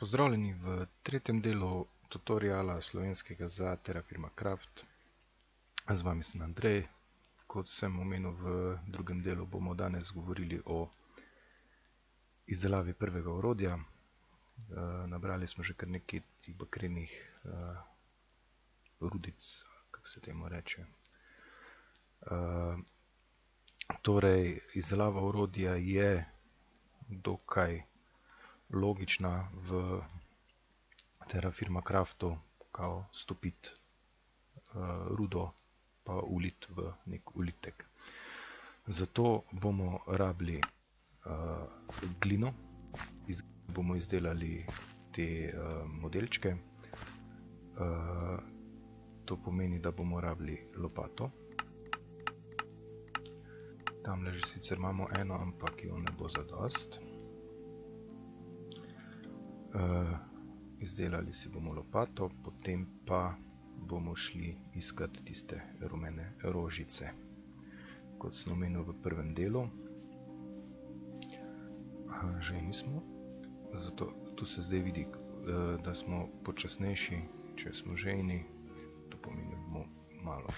Pozdravljeni v tretjem delu tutoriala slovenskega za Terrafirma Craft. Z vami sem Andrej. Kot sem omenil, v drugem delu bomo danes govorili o izdelavi prvega orodja. Nabrali smo že kar nekaj tih bakrenih rudic, kako se temu reče. Torej, izdelava orodja je dokaj logična v Terrafirma Craftu, kao stopiti rudo pa uliti v nek ulitek. Zato bomo rabili glino, bomo izdelali te modelčke. To pomeni, da bomo rabili lopato. Tamle že sicer imamo eno, ampak jo ne bo zadost. Izdelali si bomo lopato, potem pa bomo šli iskati tiste rumene rožice, kot sem omenil v prvem delu. Žejni smo, zato tu se zdaj vidi, da smo počasnejši, če smo žejni. To pomeni, da bomo malo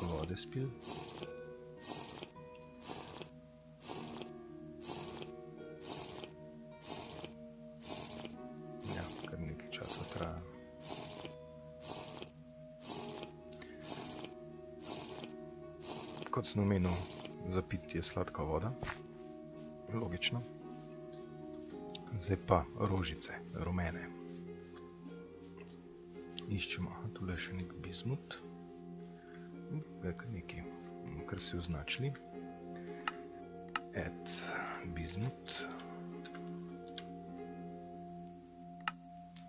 vode spili. Kot sem omenil, za pitje je sladka voda, logično. Zdaj pa rožice, rumene. Iščemo, tule še nek bizmut, nekaj, kar si označili. Add bizmut.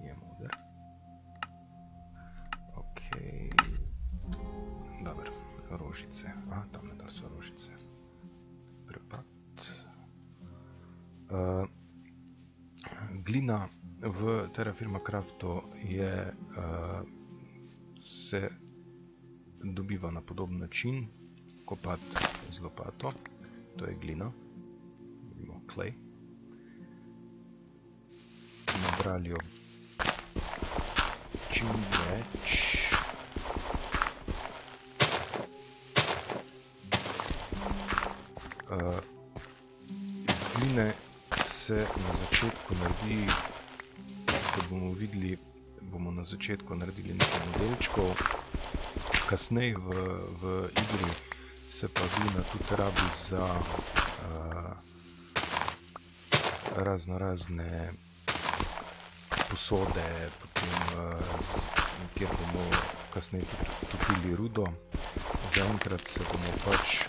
Je moder. Okej. Dobar, rožice. Tamle dal so rožice. Prepad. Glina v Terrafirma Craftu se dobiva na podoben način, kopati z lopato. To je glina. Dobimo clay. Nabrali jo čim več. Iz gline se na začetku naredi, kot bomo videli, bomo na začetku naredili nekaj modelčkov. Kasneje v igri se pa glina tudi rabi za razne posode, potem kjer bomo kasneje topili rudo. Zaenkrat se bomo pač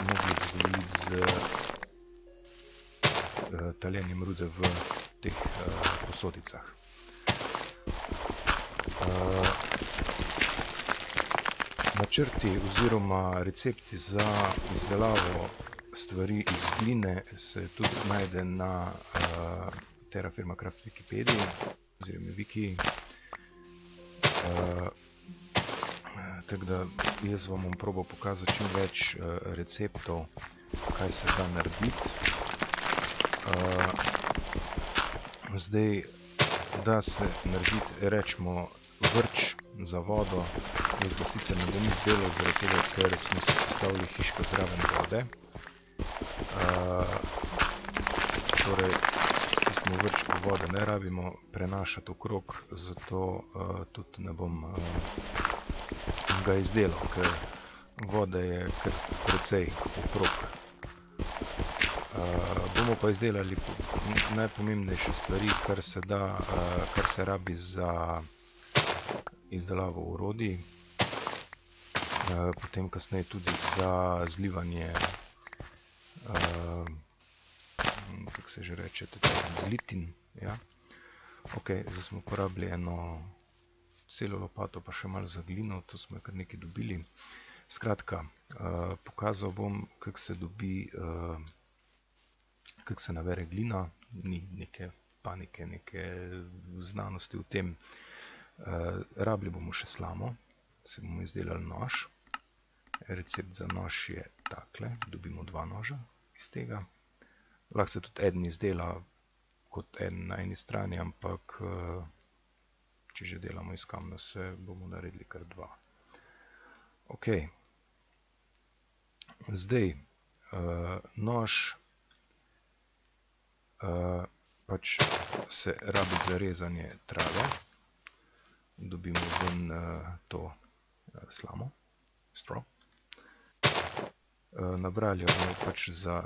mogli zadovoljiti z taljenjem rude v teh posodicah. Načrti oziroma recepti za izdelavo stvari iz gline se tudi najde na Terrafirma Craft Wikipediji oziroma Wikiji. Tako da jaz vam bom probal pokazati čim več receptov, kaj se da narediti. Zdaj, da se narediti, rečemo, vrč za vodo. Jaz ga sicer ne bom izdelal, zaradi tega, ker smo si postavili hiško zraven vode. Torej, s tistim vrčkom vode ne rabimo prenašati okrog, zato tudi ne bom ga izdelal, ker vode je kar precej okrog. Bomo pa izdelali najpomembnejše stvari, kar se rabi za izdelavo orodij, potem kasneje tudi za zlivanje, kako se že reče, zlitin. Ok, zdaj smo uporabili eno celo lopato, pa še malo za glino, to smo kar nekaj dobili. Skratka, pokazal bom, kako se dobi, kako se nabere glina, ni neke panike, neke znanosti v tem. Rabili bomo še slamo, si bomo izdelali nož. Recept za nož je takle, dobimo 2 noža iz tega. Lahko se tudi eden izdela kot en na eni strani, ampak če že delamo iz kamna, se bomo naredili kar dva. Ok. Zdaj, nož pač se rabi za rezanje trave. Dobimo ven to slamo, straw. Nabrali bomo pač za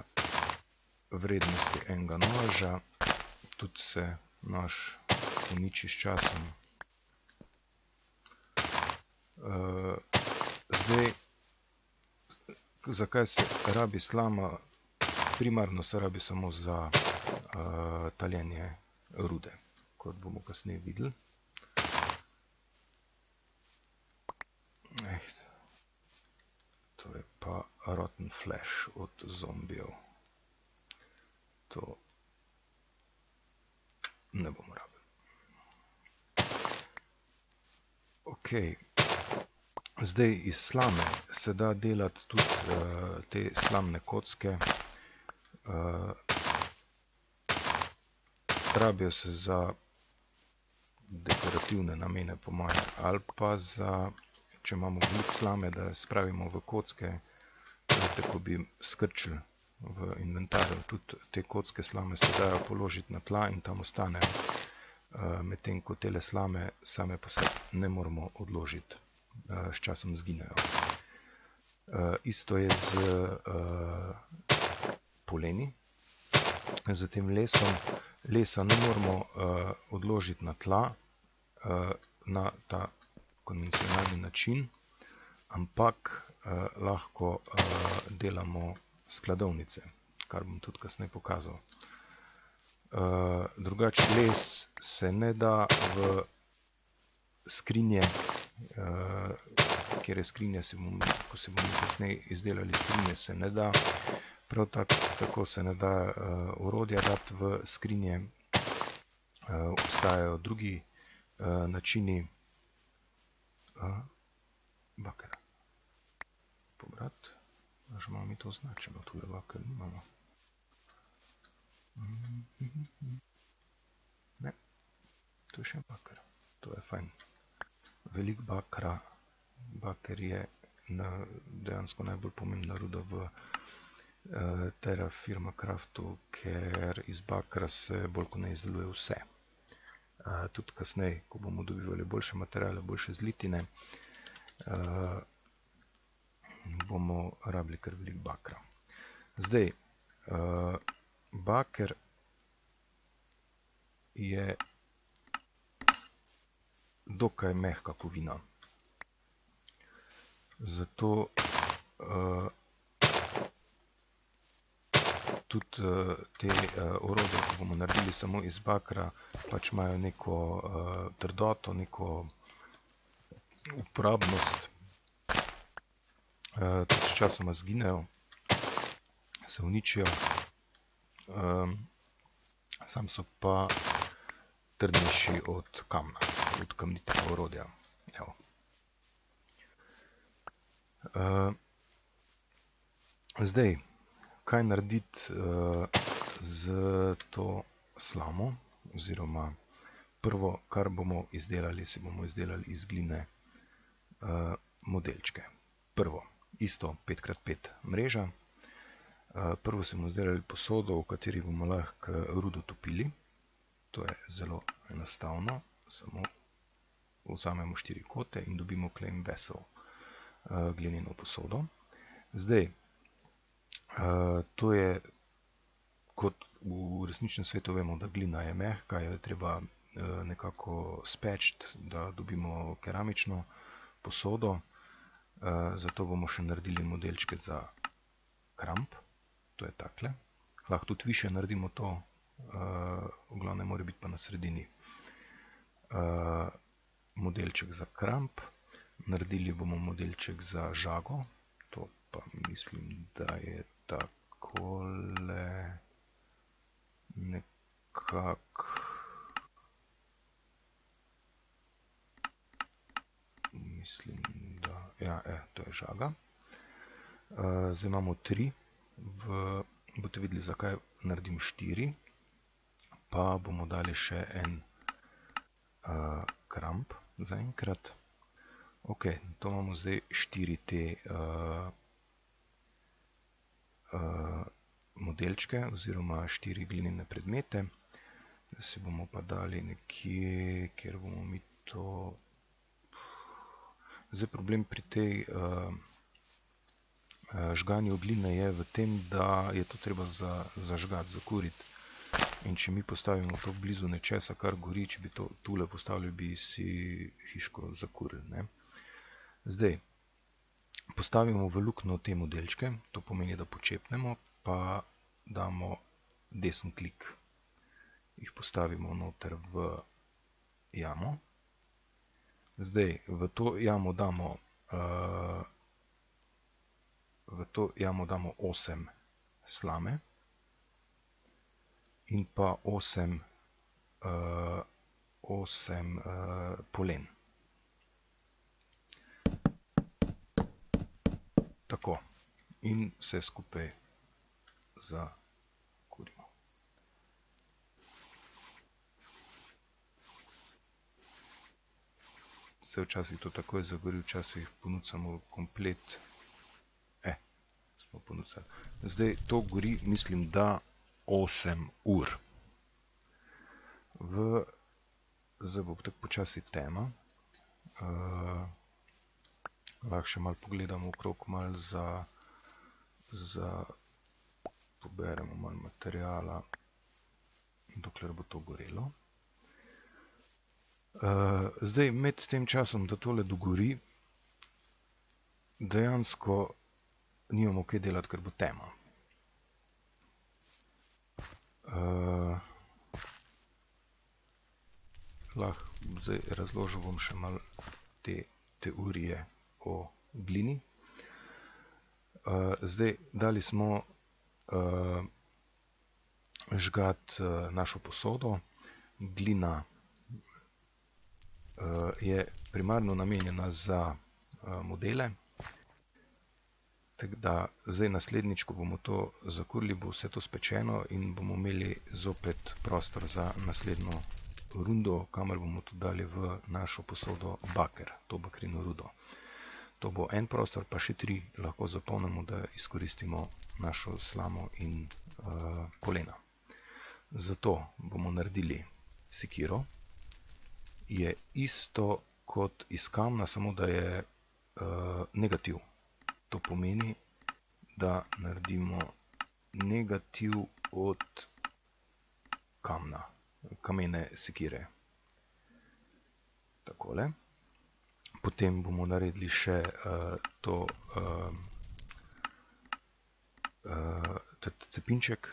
vrednosti enega noža, tudi se nož uniči s časom. Zdaj, zakaj se rabi slama? Primarno se rabi samo za taljenje rude, kot bomo kasneje videli. To je pa rotten flesh od zombijev. To ne bomo rabili. Ok. Zdaj iz slame se da delati tudi te slamne kocke. Rabijo se za dekorativne namene po moje, ali pa za, če imamo veliko slame, da spravimo v kocke, tako bi skrčili v inventarju. Tudi te kocke slame se dajo položiti na tla in tam ostane, medtem ko tele slame same pa se ne moramo odložiti, s časom zginejo. Isto je z poleni, z tem lesom. Lesa ne moramo odložiti na tla na ta konvencionalni način, ampak lahko delamo skladovnice, kar bom tudi kasneje pokazal. Drugače les se ne da v skrinje, kjer je skrinja, ko se bomo kasneje izdelali skrinje, se ne da. Prav tako se ne da orodja dati v skrinje. Obstajajo drugi načini. Baker. Pobrat. Že imamo mi to označeno, tu je baker, nimamo. Ne, to je še baker. To je fajn. Veliko bakra. Baker je dejansko najbolj pomembna ruda v Terraforma Craftu, ker iz bakra se bolj kot ne izdeluje vse. Tudi kasneje, ko bomo dobivali boljše materiale, boljše zlitine, bomo rabili kar veliko bakra. Zdaj, baker je dokaj mehka kovina. Zato tudi te orodja, ko bomo naredili samo iz bakra, pač imajo neko trdoto, neko uporabnost. Tudi s časoma zginejo, se uničijo. Sam so pa trdnejši od kamna, od kamnitega orodja. Evo. Zdaj, kaj narediti z to slamo, oziroma prvo, kar bomo izdelali, si bomo izdelali iz gline modelčke. Prvo, isto 5x5 mreža. Prvo si bomo izdelali posodo, v kateri bomo lahko rudo topili. To je zelo enostavno, samo vzamemo 4 kote in dobimo claim vessel, glineno posodo. Zdaj, to je, kot v resničnem svetu vemo, da glina je mehka, jo je treba nekako speči, da dobimo keramično posodo. Zato bomo še naredili modelčke za kramp, to je takle. Lahko tudi više naredimo to, v glavnem mora biti pa na sredini modelček za kramp. Naredili bomo modelček za žago, to pa mislim, da je takole nekako, mislim, da, ja, to je žaga. Zdaj imamo 3, boste videli, zakaj naredim 4. pa bomo dali še en kramp zaenkrat. Ok, to imamo zdaj 4 te modelčke oziroma 4 glinene predmete. Zdaj si bomo pa dali nekje, kjer bomo mi to... Zdaj problem pri tej žganju gline je v tem, da je to treba zažgati, zakuriti. In če mi postavimo to blizu nečesa, kar gori, če bi to tule postavili, bi si hiško zakurili, ne. Zdaj, postavimo v luknjo te modelčke, to pomeni, da počepnemo, pa damo desen klik. Jih postavimo noter v jamo. Zdaj, v to jamo damo 8 slame in pa 8 polen. Tako. In vse skupaj zakurimo. Se včasih to takoj zagori, včasih ponucamo komplet. Smo ponucali. Zdaj to gori, mislim, da 8 ur. Zdaj bo tako počasi tema. Lahko še malo pogledamo okrog, malo poberemo malo materijala, dokler bo to gorelo. Zdaj, med tem časom, da tole dogori, dejansko nimamo kaj delati, ker bo tema. Lahko zdaj razložil bom še malo te teorije o glini. Zdaj, dali smo žgati našo posodo. Glina je primarno namenjena za modele. Tako da zdaj naslednjič, ko bomo to zakurili, bo vse to spečeno in bomo imeli zopet prostor za naslednjo rundo, kamor bomo tudi dali v našo posodo baker, to bakrino rudo. To bo en prostor, pa še 3 lahko zapolnimo, da izkoristimo našo slamo in polena. Zato bomo naredili sekiro. Je isto kot iz kamna, samo da je negativ. To pomeni, da naredimo negativ od kamna, kamene sekire. Takole. Potem bomo naredili še cepinček,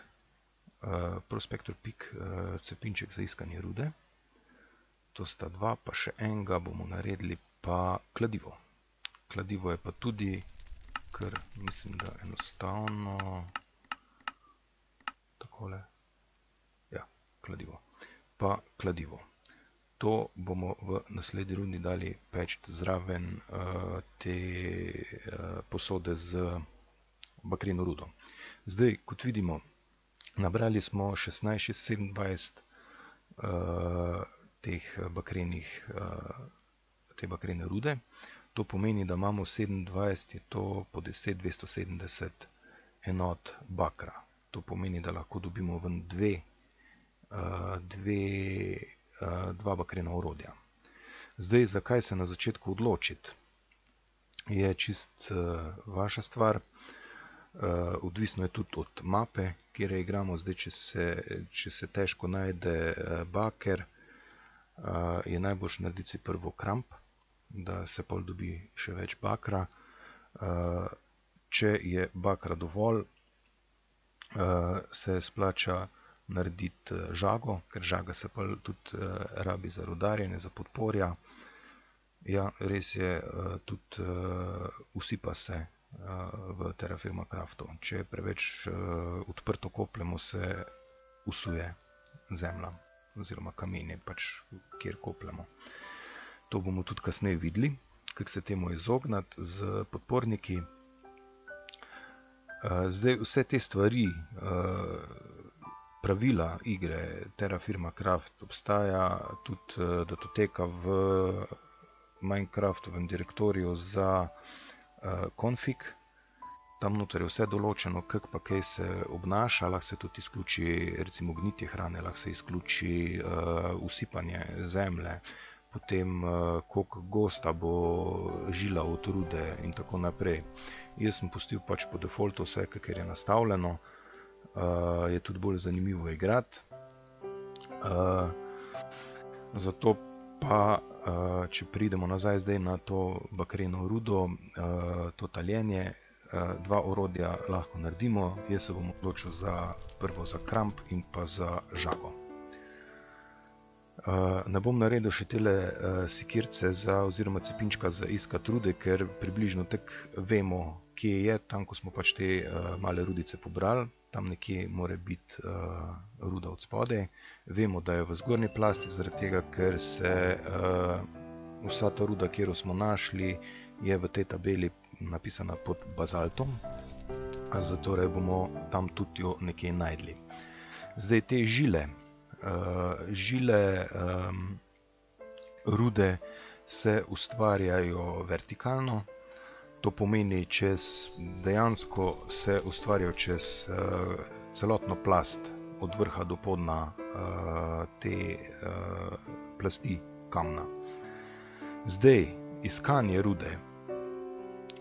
Prospector Peak cepinček za iskanje rude. To sta 2, pa še enega bomo naredili pa kladivo. Kladivo je pa tudi, ker mislim, da enostavno takole. Ja, kladivo. Pa kladivo. To bomo v naslednji rundi dali peči zraven te posode z bakrino rudo. Zdaj, kot vidimo, nabrali smo 16-27 te bakrene rude. To pomeni, da imamo 27, je to po 10 270 enot bakra. To pomeni, da lahko dobimo ven dva bakrena orodja. Zdaj, zakaj se na začetku odločiti, je čist vaša stvar. Odvisno je tudi od mape, kjer igramo. Zdaj, če se težko najde baker, je najboljše narediti si prvo kramp, da se pol dobi še več bakra. Če je bakra dovolj, se splača narediti žago, ker žaga se pol tudi rabi za rudarjenje, za podporja. Ja, res je, tudi usipa se v Terraforma Craftu. Če je preveč odprto kopljemo, se usuje zemlja oziroma kamenje, pač kjer kopljemo. To bomo tudi kasneje videli, kako se temu izognati z podporniki. Zdaj, vse te stvari, pravila igre Terra Firma Craft obstaja tudi datoteka v Minecraftovem direktoriju za config. Tam noter je vse določeno, kako pa kaj se obnaša, lahko se tudi izključi recimo gnitje hrane, lahko se izključi usipanje zemlje, potem koliko gosta bo žila od rude in tako naprej. Jaz sem pustil pač po defaultu vse, kar je nastavljeno, je tudi bolj zanimivo igrati. Zato pa, če pridemo nazaj zdaj na to bakreno rudo, to taljenje, dva orodja lahko naredimo. Jaz se bom odločil prvo za kramp in pa za žago. Ne bom naredil še tele sekirce oziroma cepinčka za iskat rude, ker približno tako vemo, kje je, tam ko smo pač te male rudice pobrali. Tam nekje mora biti ruda od spodaj. Vemo, da je v zgornji plasti, zaradi tega, ker se vsa ta ruda, kjer smo našli, je v tej tabeli napisana pod bazaltom, zato bomo tam tudi jo nekje najdli. Zdaj te žile rude se ustvarjajo vertikalno, to pomeni dejansko se ustvarjajo čez celotno plast od vrha do podna te plasti kamna. Zdaj, iskanje rude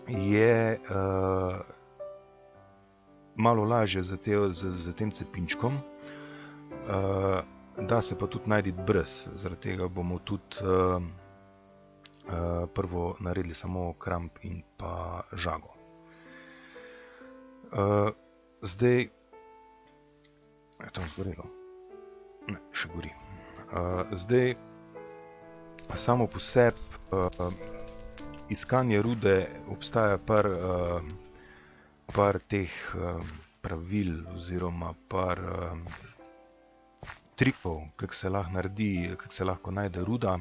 je malo lažje z tem cepinčkom, da se pa tudi najti brez, zaradi tega bomo tudi prvo naredili samo kramp in pa žago. Zdaj, je to zgorelo? Ne, še gori. Zdaj, samo po sebi iskanje rude obstaja par teh pravil oziroma par trikov, kako se lahko naredi, kako se lahko najde ruda.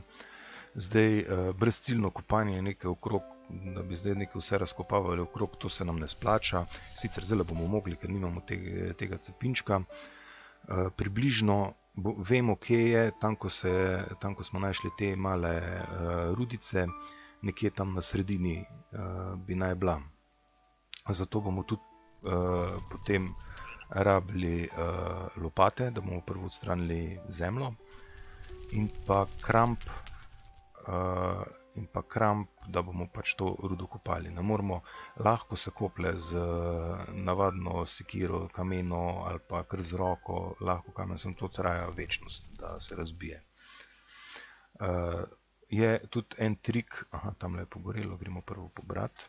Zdaj, brezciljno kopanje nekaj okrog, da bi zdaj nekaj vse razkopavali okrog, to se nam ne splača. Sicer zdaj bomo mogli, ker nimamo tega cepinčka. Približno vemo, kje je, tam ko smo našli te male rudice, nekje tam na sredini bi naj bila. Zato bomo tudi potem rabili lopate, da bomo prvo odstranili zemljo, in pa kramp, da bomo pač to rudo kopali. Ne moramo, lahko se koplje z navadno sekiro, kameno ali pa kar z roko, lahko kamen, sem to traja večnost, da se razbije. Je tudi en trik, tamle je pogorelo, gremo prvo pobrati.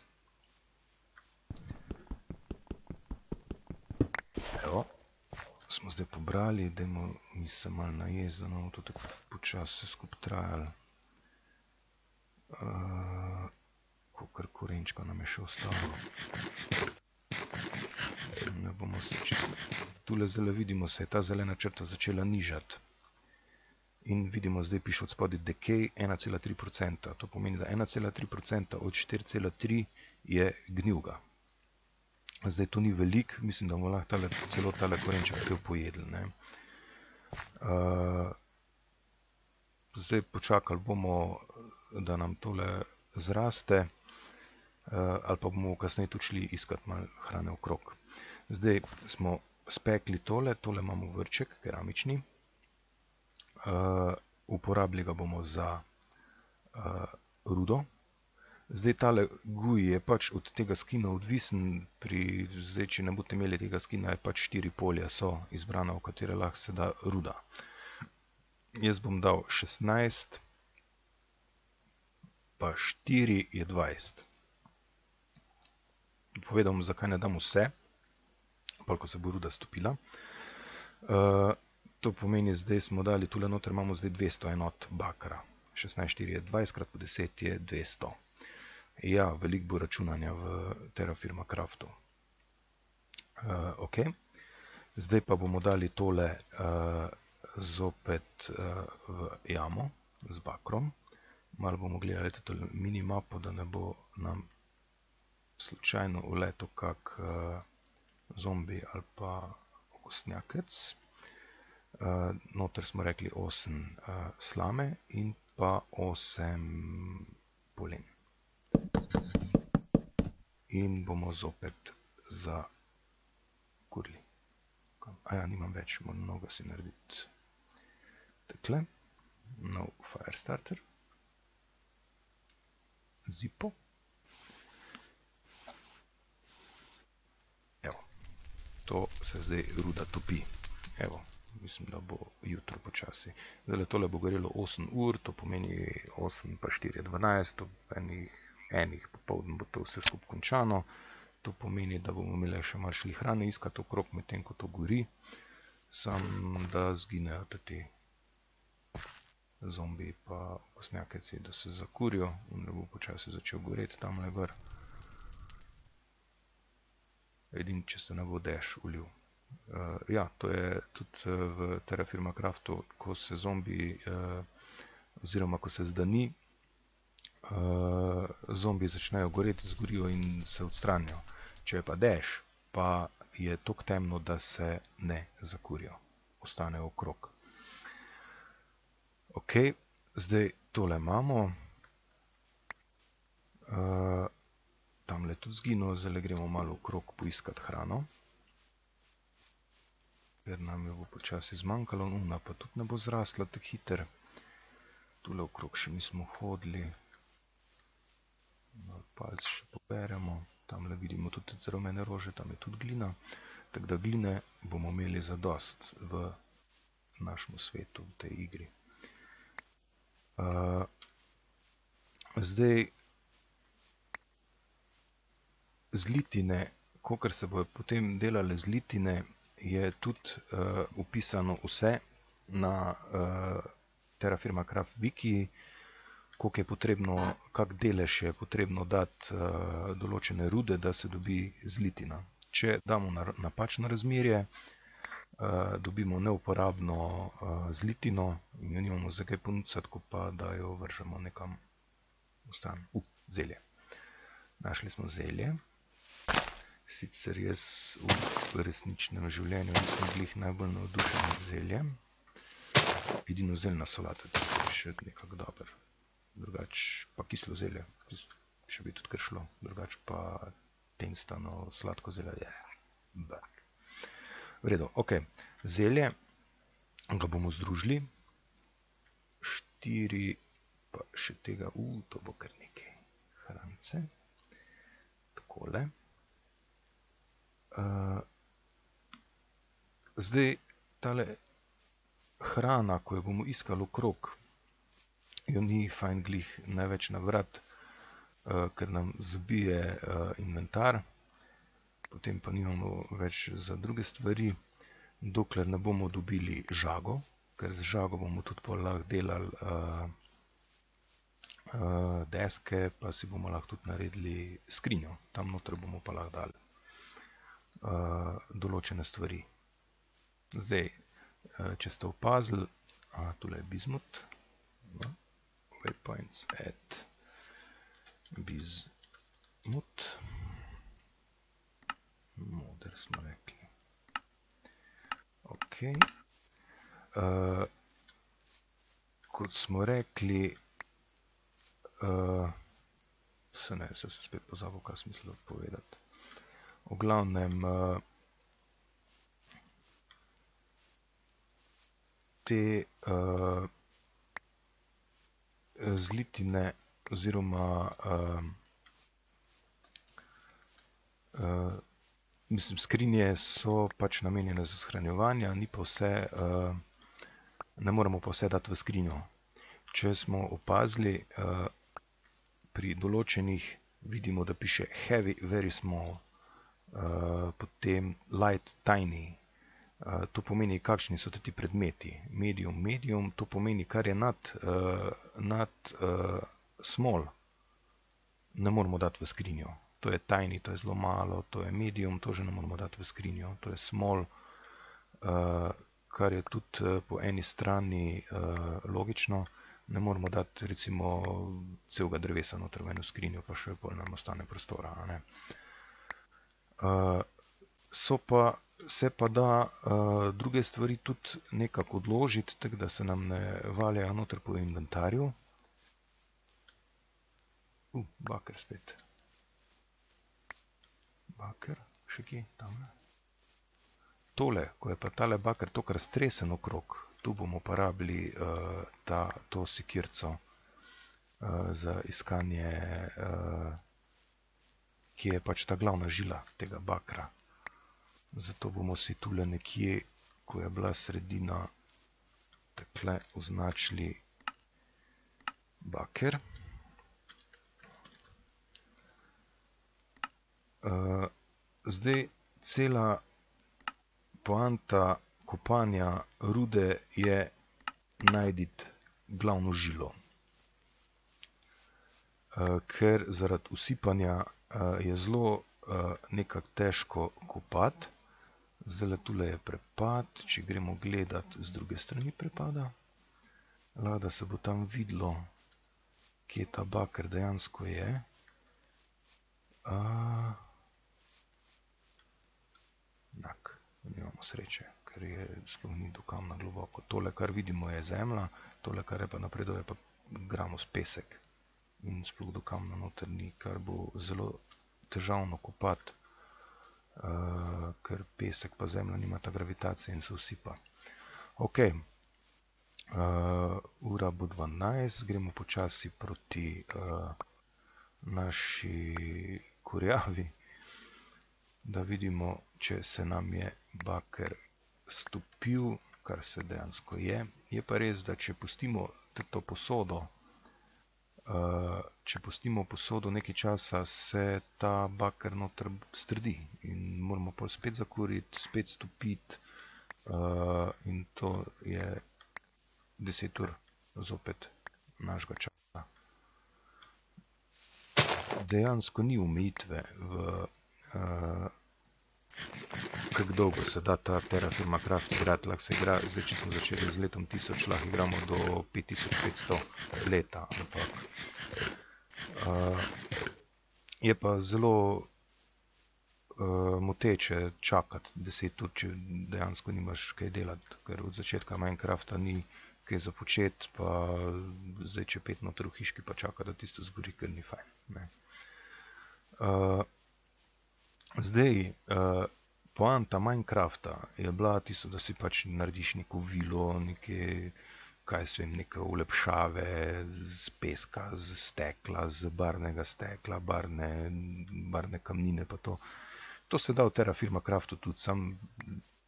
Evo, smo zdaj pobrali, dajmo mi se malo najesti, da bomo to tako počas se skupaj trajali. Kolikor korenčka nam je še ostalo. Ne bomo se čisto... Tule zdaj vidimo, se je ta zelena črta začela nižati. In vidimo, zdaj piše od spodaj decay 1,3%. To pomeni, da 1,3% od 4,3 je gnilga. Zdaj to ni veliko, mislim, da bomo lahko celo tale korenček cel pojedli. Zdaj počakali bomo, da nam tole zraste, ali pa bomo kasneje tudi šli iskati malo hrane okrog. Zdaj smo spekli tole imamo vrček, keramični. Uporabili ga bomo za rudo. Zdaj tale guj je pač od tega skina odvisen, zdaj, če ne boste imeli tega skina, je pač 4 polja so izbrana, v katere lahko se da ruda. Jaz bom dal 16, pa 4 je 20. Povedal bom, zakaj ne dam vse, pa ko se bo ruda stopila. To pomeni, zdaj smo dali, tule noter imamo zdaj 200 enot bakra. 16, 4 je 20, krat po 10 je 200. Ja, veliko bo računanja v Terra Firma Craftu. Ok, zdaj pa bomo dali tole zopet v jamo z bakrom. Malo bomo gledali to minimapo, da ne bo nam slučajno uletel kak zombi ali pa okostnjakec. Noter smo rekli 8 slame in pa 8 polen. In bomo zopet zakurili. Aja, nimam več, moram mnogo si narediti. Takle, nov Firestarter. Zippo. Evo, to se zdaj ruda topi. Evo, mislim, da bo jutro počasi. Zdaj tole bo gorelo 8 ur, to pomeni 8 pa 4 je 12, enih popoldan bo to vse skup končano. To pomeni, da bomo imeli še malo šli hrane iskati okrog, medtem ko to gori. Sam da zginejo te zombi pa kosnjakeci, da se zakurijo in da bo počasi začel goreti tamle gor. Edin, če se ne bo dež ulil. Ja, to je tudi v Terra Firma Craftu, ko se zombi, oziroma ko se zdani, zombi začnejo goreti, zgorijo in se odstranijo. Če je pa dež, pa je toliko temno, da se ne zakurijo. Ostanejo okrog. Ok, zdaj tole imamo. Tamle tudi zginil, zdaj gremo malo okrog poiskati hrano. Ker nam jo bo počasi zmanjkalo, ona pa tudi ne bo zrasla tako hiter. Tule okrog še nismo hodili. Malo palc še poberemo. Tamle vidimo tudi rumene rože, tam je tudi glina. Tako da gline bomo imeli zadost v našem svetu, v tej igri. Zdaj, zlitine, kakor se bojo potem delale zlitine, je tudi upisano vse na Terra Firma Craft Wiki, koliko je potrebno, kak delež je potrebno dati določene rude, da se dobi zlitina. Če damo napačno razmerje, dobimo neuporabno zlitino in jo nimamo za kaj ponuditi, tako pa da jo vržemo nekam vstran. Zelje. Našli smo zelje. Sicer jaz v resničnem življenju nisem glih najbolj navdušen nad zeljem. Edino zeljna solata, tisto je še nekako dober. Drugač pa kislo zelje, še bi tudi kar šlo. Drugač pa tenstano sladko zelje. V redu, ok. Zelje ga bomo združili. 4 pa še tega, to bo kar nekaj hrance. Takole. Zdaj, tale hrana, ko jo bomo iskali okrog, jo ni fajn glih največ nabrati, ker nam zabije inventar, potem pa nimamo več za druge stvari, dokler ne bomo dobili žago, ker z žago bomo tudi pol lahko delali deske, pa si bomo lahko tudi naredili skrinjo, tam noter bomo pa lahko dali določene stvari. Zdaj, če ste opazili, tule je bizmut, waypoints at bizmut, moder smo rekli. Ok. Kot smo rekli, se spet pozabil, kaj sem mislil povedati. V glavnem, te zlitine oziroma skrinje so pač namenjene za shranjevanje, ni pa vse, ne moremo pa vse dati v skrinjo. Če smo opazili, pri določenih vidimo, da piše heavy, very small, potem light, tiny. To pomeni, kakšni so ti predmeti. Medium, medium, to pomeni, kar je nad small, ne moramo dati v skrinjo. To je tiny, to je zelo malo, to je medium, to že ne moramo dati v skrinjo. To je small, kar je tudi po eni strani logično. Ne moramo dati recimo celega drevesa noter v eno skrinjo, pa še bolj nam ostane prostora. Se pa da druge stvari tudi nekako odložiti, tako da se nam ne valjajo noter po inventarju. Baker spet. Baker, še kje? Tamle. Tole, ko je pa tale baker tokrat stresen okrog, tu bomo uporabili to sekirco za iskanje, kje je pač ta glavna žila tega bakra. Zato bomo si tule nekje, ko je bila sredina, takle označili baker. Zdaj, cela poanta kopanja rude je najditi glavno žilo. Ker zaradi usipanja je zelo nekako težko kopati. Zdaj tule je prepad, če gremo gledati z druge strani prepada. Da se bo tam videlo, kje ta baker dejansko je. Nimamo sreče, ker je sploh ni do kamna globoko. Tole, kar vidimo, je zemlja, tole, kar je pa napreduje, pa gramo s pesek. In sploh do kamna noter ni, kar bo zelo težavno kopati, ker pesek pa zemlja nima ta gravitacije in se usipa. Ok, ura bo 12, gremo počasi proti naši kurjavi, da vidimo, če se nam je baker stopil, kar se dejansko je. Je pa res, da če pustimo to posodo, nekaj časa, se ta baker noter strdi in moramo pol spet zakuriti, spet stopiti in to je 10 ur zopet našega časa. Dejansko ni omejitve kako dolgo se da ta Terraforma Craft igrati. Lahko se igra, zdaj če smo začeli z letom 1000, lahko igramo do 5500 leta. Je pa zelo moteče čakati 10 ur, če dejansko nimaš kaj delati, ker od začetka Minecrafta ni kaj za početi, pa zdaj če pet noter v hiški pa čaka, da tisto zgori, ker ni fajn. Zdaj, poanta Minecrafta je bila tisto, da si pač narediš neko vilo, neke, neke ulepšave z peska, z stekla, z barvnega stekla, barvne kamnine pa to. To se da v Terraforma Craftu tudi, sam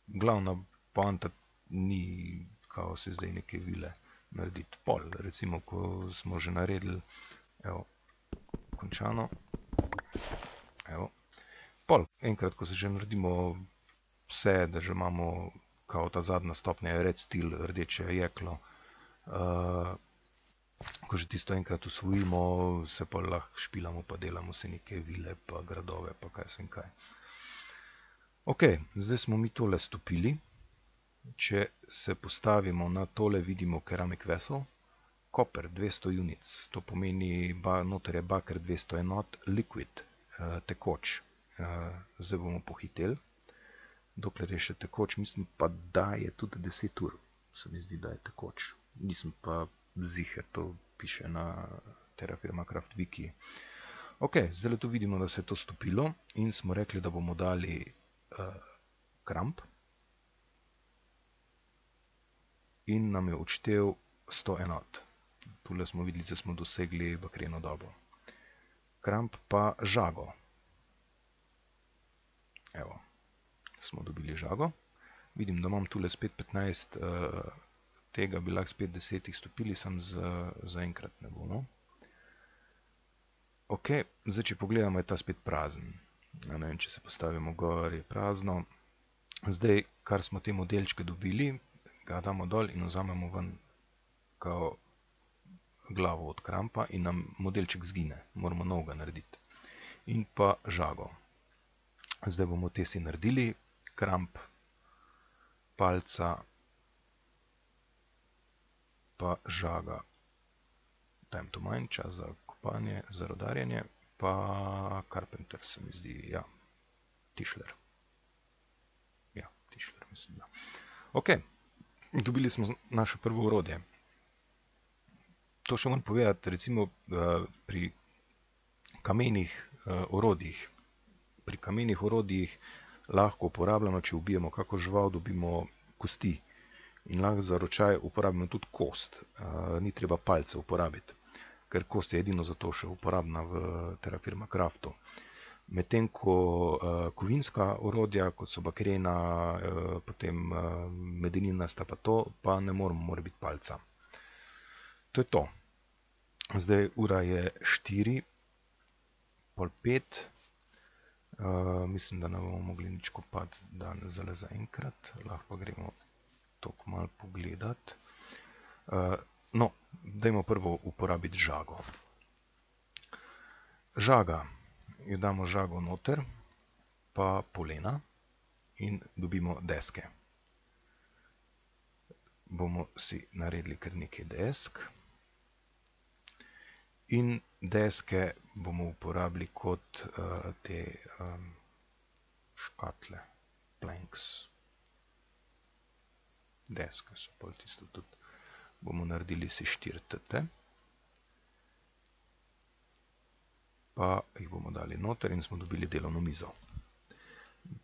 glavna poanta ni, kao se zdaj neke vile narediti. Pol, recimo, ko smo že naredili, evo, končano, evo. Pol, enkrat, ko se že naredimo vse, da že imamo, kao ta zadnja stopnja je red steel, rdeče jeklo, ko že tisto enkrat usvojimo, se pa lahko špilamo, pa delamo se neke vile, pa gradove, pa kaj sem kaj. Ok, zdaj smo mi tole stopili. Če se postavimo na tole, vidimo Ceramic Vessel, Copper 200 units, to pomeni, noter je baker 200 enot, liquid, tekoč. Zdaj bomo pohiteli, dokler je še tekoč, mislim pa, da je tudi 10 ur, se mi zdi, da je tekoč. Nisem pa ziher, to piše na Terraforma Craft Wiki. Ok, zdaj tu vidimo, da se je to stopilo in smo rekli, da bomo dali kramp in nam je odštel 100 enot. Tule smo videli, da smo dosegli bakreno dobo. Kramp pa žago. Evo, smo dobili žago. Vidim, da imam tule spet 15 tega, bi lahko spet 10 stopili, sam zaenkrat ne bomo. Ok, zdaj če pogledamo, je ta spet prazen. Ne vem, če se postavimo gor, je prazno. Zdaj, kar smo te modelčke dobili, ga damo dol in vzamemo ven kao glavo od krampa in nam modelček zgine. Moramo novega narediti. In pa žago. Zdaj bomo te si naredili, kramp, palca, pa žaga. Time to mine, čas za kopanje, za rodarjenje, pa carpenter se mi zdi, ja, tišler. Tišler, mislim, da. Ok, dobili smo naše prvo orodje. To še moram povedati, recimo pri kamenih orodjih. Pri kamenih orodjih lahko uporabljamo, če ubijemo kako žival, dobimo kosti. In lahko za ročaj uporabimo tudi kost. Ni treba palce uporabiti, ker kost je edino zato še uporabna v Terra Firma Craftu. Medtem ko kovinska orodja, kot so bakrena, potem medeninasta pa to, pa ne mora biti palca. To je to. Zdaj ura je 4, pol 5. Mislim, da ne bomo mogli nič kopati danes za enkrat. Lahko gremo toliko malo pogledati. No, dajmo prvo uporabiti žago. Žaga. Jo damo žago noter, pa polena in dobimo deske. Bomo si naredili kar nekaj desk. In deske bomo uporabili kot te škatle, planks. Deske so pol tisto tudi. Bomo naredili si 4 tete. Pa jih bomo dali noter in smo dobili delovno mizo.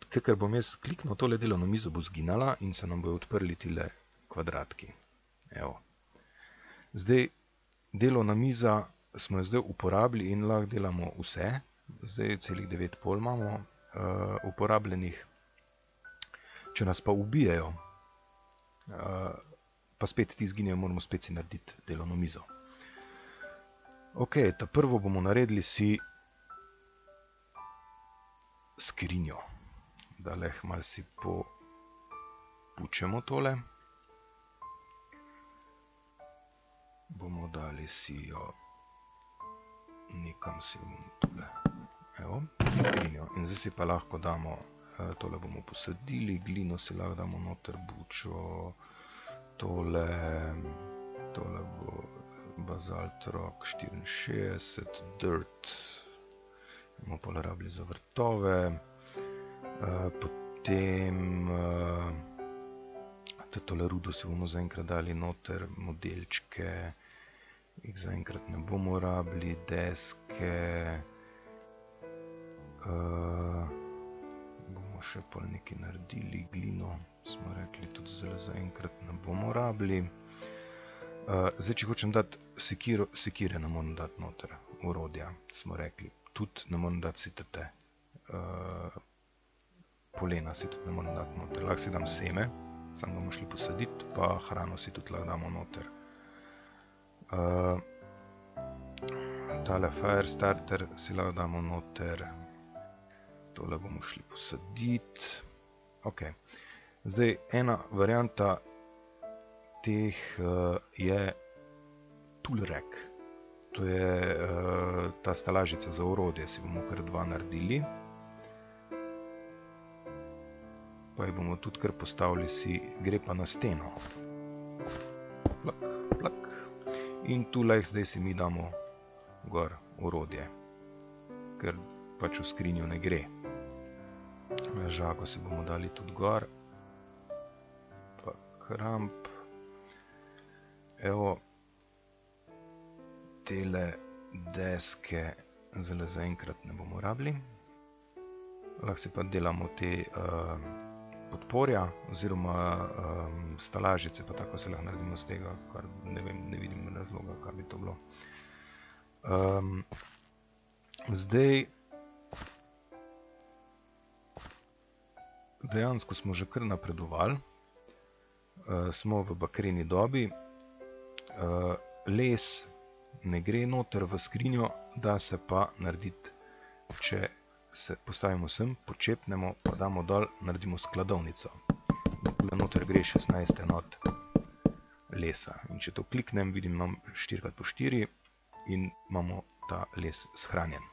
Ker bom jaz kliknil tole delovno mizo, bo zginala in se nam bojo odprli tile kvadratki. Evo. Zdaj, delovna miza smo jo zdaj uporabili in lahko delamo vse. Zdaj celih 9 pol imamo uporabljenih. Če nas pa ubijajo, pa spet ti zginejo, moramo spet si narediti delovno mizo. Ok, ta prvo bomo naredili si skrinjo. Da leh malo si popučemo tole. Bomo dali si jo nekam si tole. Evo, skrinjo. In zdaj si pa lahko damo, tole bomo posadili, glino si lahko damo noter, bučo, tole bo Basalt Rock 64, Dirt, bomo pol rabili za vrtove, potem tole rudo si bomo zaenkrat dali noter, modelčke, jih zaenkrat ne bomo rabili, deske, bomo še pol nekaj naredili, glino smo rekli, tudi zdaj zaenkrat ne bomo rabili. Zdaj, če hočem dati sekire ne moram dati noter, orodja, smo rekli. Tudi ne moram dati sitete. Polena si tudi ne moram dati noter. Lahko si dam seme, sam ga bomo šli posaditi, pa hrano si tudi lahko damo noter. Tale Firestarter si lahko damo noter. Tole bomo šli posaditi. Ok. Zdaj, ena varianta teh je tool rack. To je ta stalažica za orodje, si bomo kar 2 naredili. Pa jih bomo tudi kar postavili si, gre pa na steno. Plak, plak. In tule zdaj si mi damo gor orodje, ker pač v skrinjo ne gre. Žago si bomo dali tudi gor. Pa kramp. Evo, tele deske zdaj zaenkrat ne bomo rabili. Lahko si pa delamo te podporja oziroma stalažice, pa tako se lahko naredimo z tega, kar ne vem, ne vidim razloga, kaj bi to bilo. Zdaj, dejansko smo že kar napredovali. Smo v bakreni dobi. Les ne gre noter v skrinjo, da se pa narediti, če se postavimo sem, počepnemo, pa damo dol, naredimo skladovnico. Tule noter gre 16 enot lesa. In če to kliknem, vidim, imam 4x4 in imamo ta les shranjen.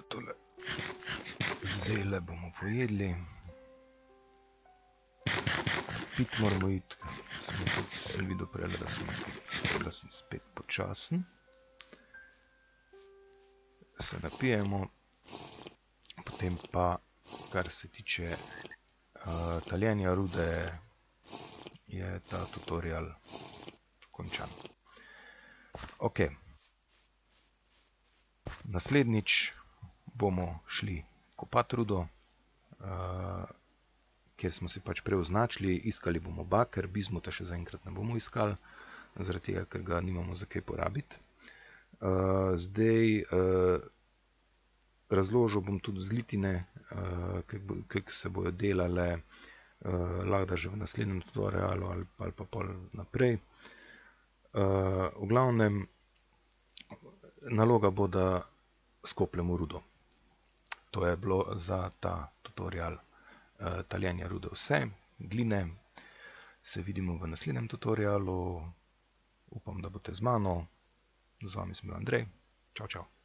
Tole zele bomo pojedli. Pit moramo iti, sem videl prej, da sem spet počasen. Se napijemo, potem pa, kar se tiče taljenja rude, je ta tutorial končan. Ok. Naslednjič bomo šli kopati rudo, kjer smo si pač prej označili, iskali bomo baker, bizmuta še zaenkrat ne bomo iskali, zaradi tega, ker ga nimamo za kaj porabiti. Zdaj razložil bom tudi zlitine, kako se bojo delale, lahko da že v naslednjem tutorialu ali pa pol naprej. V glavnem, naloga bo, da skopljemo rudo. To je bilo za ta tutorial taljenja rude vse, gline. Se vidimo v naslednjem tutorialu. Upam, da boste z mano. Z vami sem bil Andrej. Čau, čau.